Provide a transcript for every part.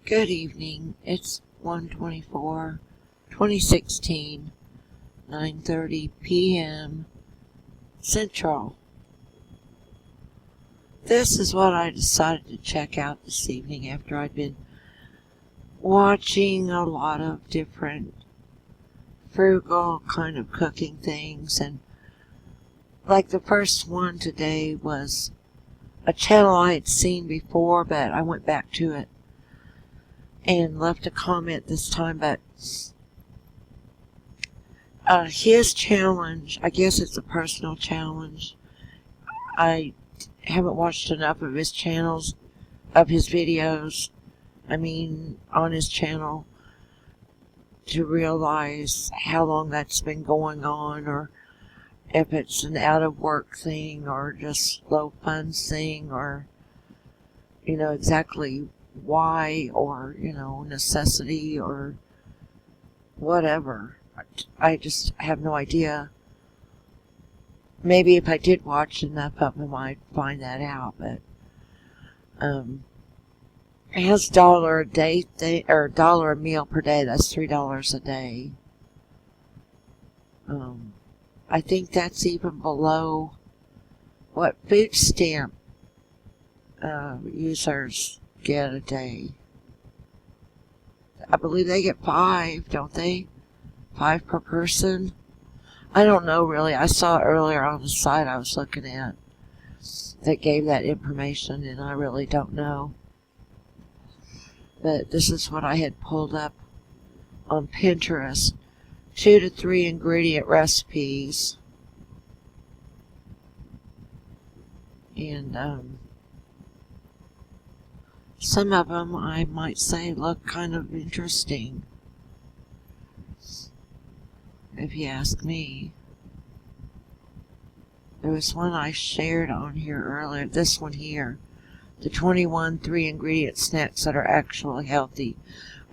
Good evening. It's 1/24/2016, 9:30 p.m. Central. This is what I decided to check out this evening after I'd been watching a lot of different frugal kind of cooking things, and like the first one today was a channel I had seen before, but I went back to it and left a comment this time. But his challenge, I guess it's a personal challenge. I haven't watched enough of his channels, of his videos, on his channel, to realize how long that's been going on, or if it's an out of work thing, or just low funds thing, or exactly why, or necessity, or whatever. I just have no idea. Maybe if I did watch enough of them, I'd find that out. But it has $1 a day, or $1 a meal per day. That's $3 a day. I think that's even below what food stamp users get a day. I believe they get 5, don't they? 5 per person. I don't know really. I saw earlier on the site I was looking at that gave that information, and I really don't know. But this is what I had pulled up on Pinterest. 2 to 3 ingredient recipes. And some of them, I might say, look kind of interesting, if you ask me. There was one I shared on here earlier, this one here, the 21 3-ingredient snacks that are actually healthy.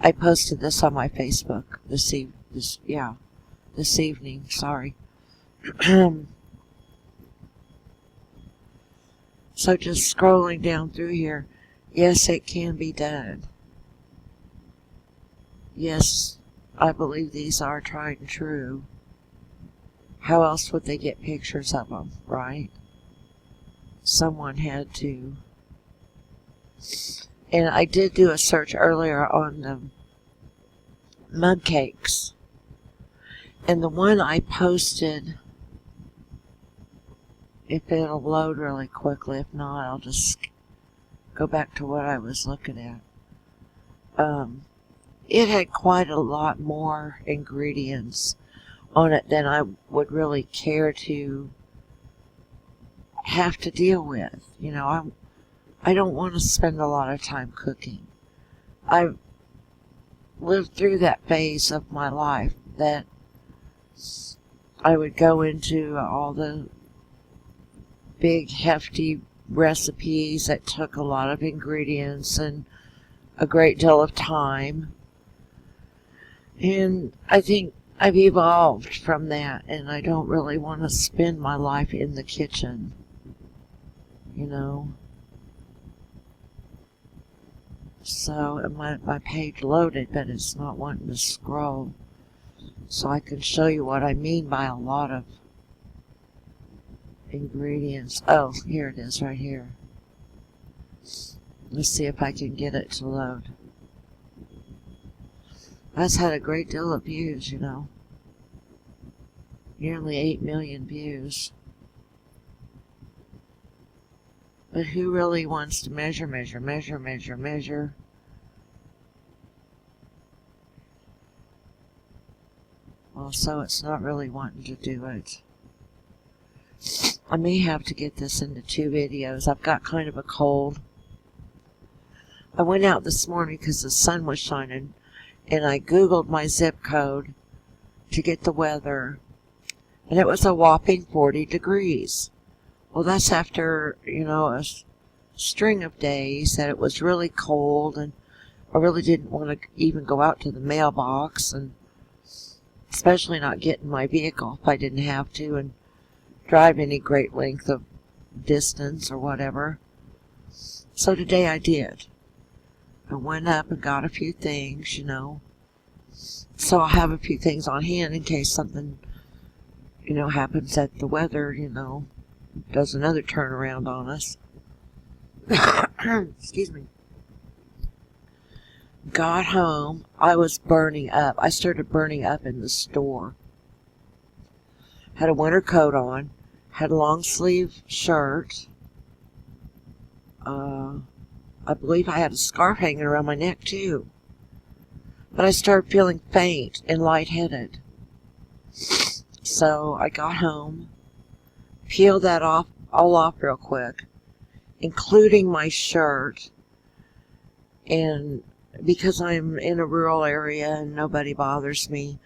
I posted this on my Facebook this evening, sorry. So just scrolling down through here, yes, it can be done. Yes, I believe these are tried and true. How else would they get pictures of them, right? Someone had to. And I did do a search earlier on the mug cakes. And the one I posted, if it'll load really quickly, if not, I'll just go back to what I was looking at. It had quite a lot more ingredients on it than I would really care to have to deal with. I don't want to spend a lot of time cooking. I've lived through that phase of my life that I would go into all the big hefty recipes that took a lot of ingredients and a great deal of time. And I think I've evolved from that, and I don't really want to spend my life in the kitchen, So my page loaded, but it's not wanting to scroll. So I can show you what I mean by a lot of ingredients. Oh, here it is right here. Let's see if I can get it to load. That's had a great deal of views, Nearly 8 million views. But who really wants to measure? Well, so it's not really wanting to do it. I may have to get this into 2 videos. I've got kind of a cold. I went out this morning because the sun was shining, and I Googled my zip code to get the weather, and it was a whopping 40 degrees. Well, that's after, a string of days that it was really cold, and I really didn't want to even go out to the mailbox, and especially not get in my vehicle if I didn't have to, and drive any great length of distance or whatever. So today I did. I went up and got a few things, So I'll have a few things on hand in case something, happens that the weather, does another turnaround on us. Excuse me. Got home. I was burning up. I started burning up in the store. Had a winter coat on. Had a long sleeve shirt. I believe I had a scarf hanging around my neck too. But I started feeling faint and lightheaded. So I got home, peeled that all off real quick, including my shirt. And because I'm in a rural area and nobody bothers me,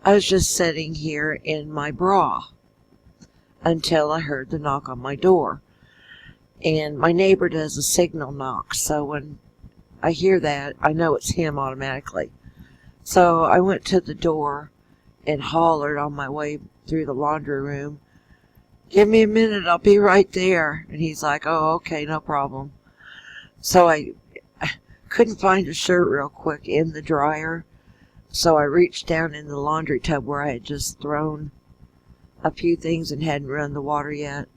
I was just sitting here in my bra until I heard the knock on my door. And my neighbor does a signal knock, so when I hear that, I know it's him automatically. So I went to the door and hollered on my way through the laundry room, "Give me a minute, I'll be right there." And he's like, "Oh, okay, no problem." So I couldn't find a shirt real quick in the dryer, so I reached down in the laundry tub where I had just thrown a few things and hadn't run the water yet,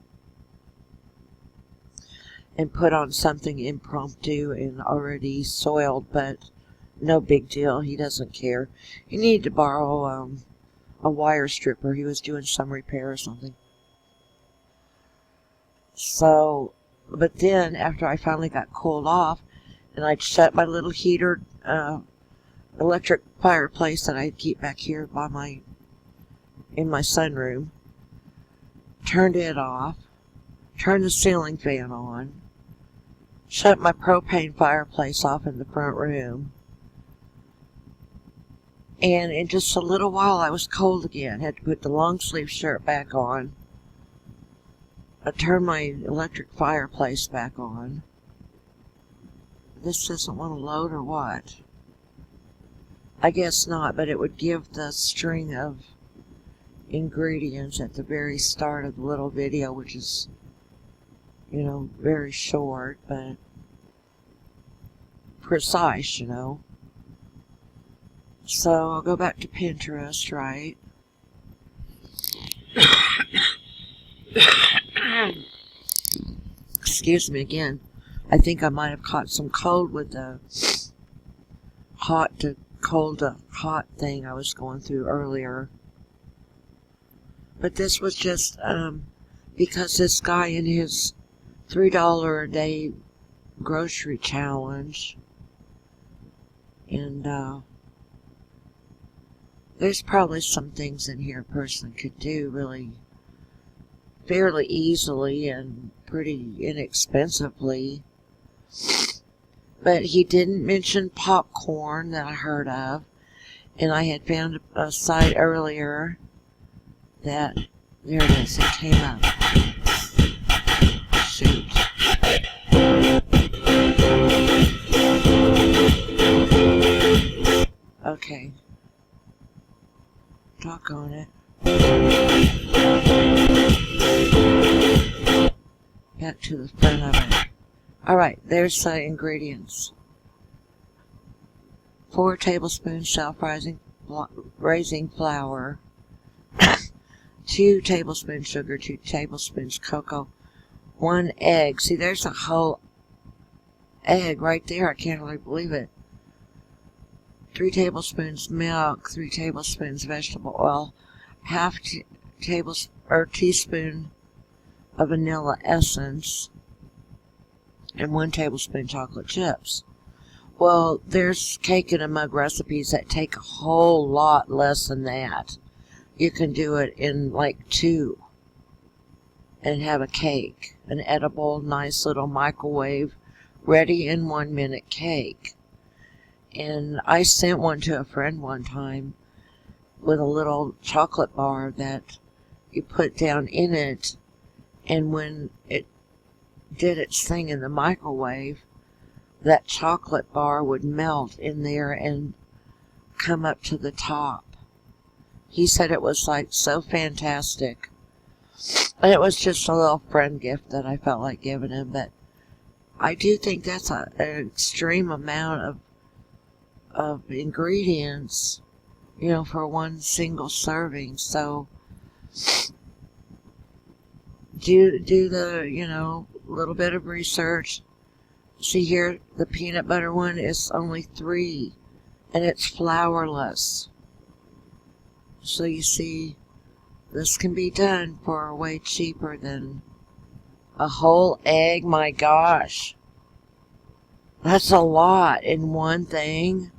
and put on something impromptu and already soiled, but no big deal. He doesn't care. He needed to borrow a wire stripper. He was doing some repair or something. So, but then after I finally got cooled off, and I'd shut my little heater, electric fireplace that I keep back here in my sunroom, turned it off, turned the ceiling fan on, shut my propane fireplace off in the front room, and in just a little while I was cold again. Had to put the long sleeve shirt back on. I turned my electric fireplace back on. This doesn't want to load or what? I guess not, but it would give the string of ingredients at the very start of the little video, which is, very short, but precise, So I'll go back to Pinterest, right? Excuse me again. I think I might have caught some cold with the hot to cold to hot thing I was going through earlier. But this was just because this guy in his $3 a day grocery challenge, and there's probably some things in here a person could do really fairly easily and pretty inexpensively. But he didn't mention popcorn that I heard of, and I had found a site earlier that, there it is, it came up. Shoot. Okay. Doggone it. Back to the front of it. Alright, there's the ingredients. 4 tablespoons self-raising flour, 2 tablespoons sugar, 2 tablespoons cocoa, 1 egg. See, there's a whole egg right there. I can't really believe it. 3 tablespoons milk, 3 tablespoons vegetable oil, half teaspoon of vanilla essence, and 1 tablespoon chocolate chips. Well, there's cake in a mug recipes that take a whole lot less than that. You can do it in like 2 and have a cake, an edible, nice little microwave, ready in 1 minute cake. And I sent one to a friend one time with a little chocolate bar that you put down in it, and when it did its thing in the microwave, that chocolate bar would melt in there and come up to the top. He said it was like so fantastic. And it was just a little friend gift that I felt like giving him, but I do think that's an extreme amount of of ingredients, for one single serving. So do the, little bit of research. See here, the peanut butter one is only 3, and it's flourless. So you see, this can be done for way cheaper than a whole egg. My gosh, that's a lot in one thing.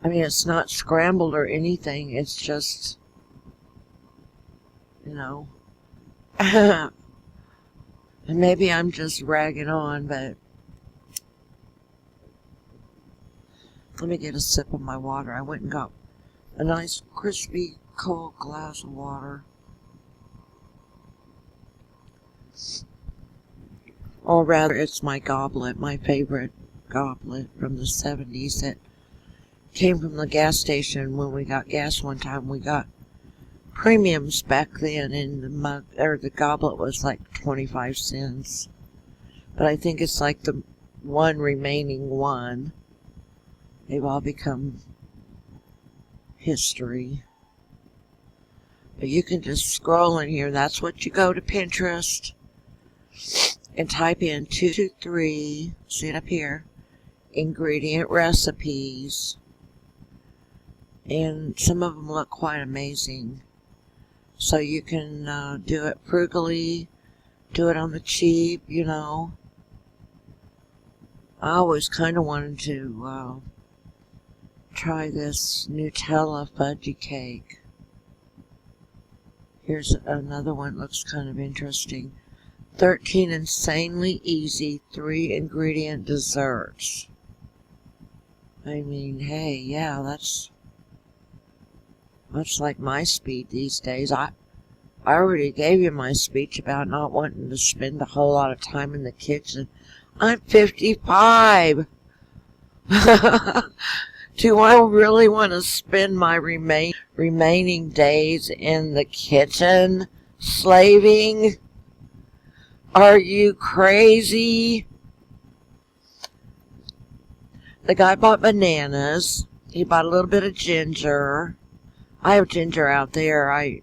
I mean, it's not scrambled or anything. It's just, and maybe I'm just ragging on, but let me get a sip of my water. I went and got a nice crispy cold glass of water. Or rather, it's my goblet, my favorite goblet from the 70s that came from the gas station when we got gas one time. We got premiums back then, and the goblet was like 25 cents. But I think it's like the one remaining one. They've all become history. But you can just scroll in here. That's what you go to Pinterest and type in 223, see it up here, ingredient recipes. And some of them look quite amazing. So you can do it frugally, do it on the cheap, I always kind of wanted to try this Nutella fudgy cake. Here's another one, looks kind of interesting. 13 insanely easy 3-ingredient desserts. I mean, hey, yeah, that's like my speed these days. I already gave you my speech about not wanting to spend a whole lot of time in the kitchen. I'm 55. Do I really want to spend my remaining days in the kitchen slaving? Are you crazy? The guy bought bananas. He bought a little bit of ginger. I have ginger out there. I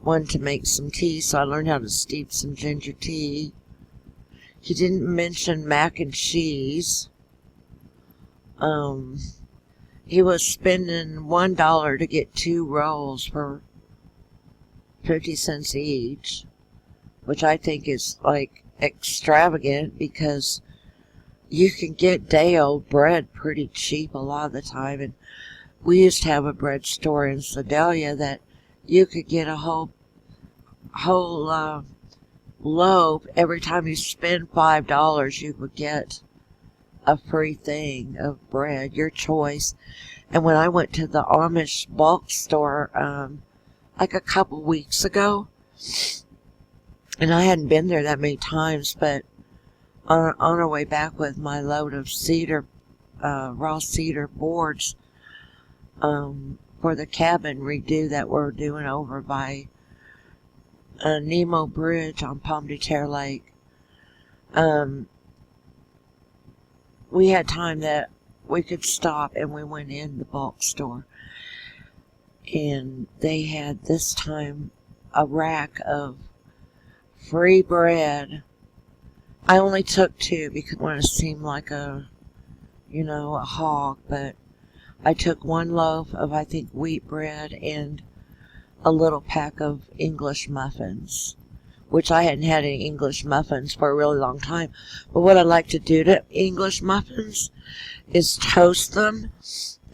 wanted to make some tea, so I learned how to steep some ginger tea. He didn't mention mac and cheese. He was spending $1 to get 2 rolls for 50 cents each, which I think is like extravagant because you can get day-old bread pretty cheap a lot of the time. And we used to have a bread store in Sedalia that you could get a whole loaf. Every time you spend $5, you would get a free thing of bread, your choice. And when I went to the Amish bulk store like a couple weeks ago, and I hadn't been there that many times, but on our way back with my load of cedar, raw cedar boards for the cabin redo that we're doing over by Nemo Bridge on Pomme de Terre Lake, we had time that we could stop, and we went in the bulk store, and they had this time a rack of free bread. I only took 2 because I want to seem like a hog, but I took 1 loaf of, I think, wheat bread and a little pack of English muffins, which I hadn't had any English muffins for a really long time. But what I like to do to English muffins is toast them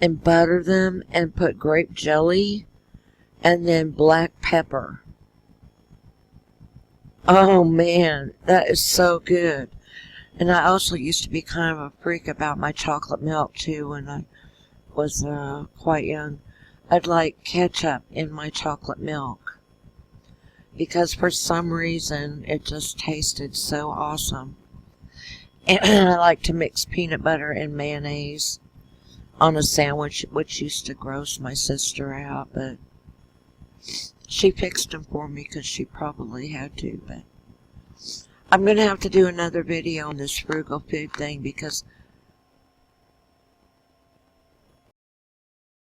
and butter them and put grape jelly and then black pepper. Oh man, that is so good. And I also used to be kind of a freak about my chocolate milk too when I was quite young. I'd like ketchup in my chocolate milk because for some reason it just tasted so awesome. And I like to mix peanut butter and mayonnaise on a sandwich, which used to gross my sister out, but she fixed them for me because she probably had to. But I'm going to have to do another video on this frugal food thing because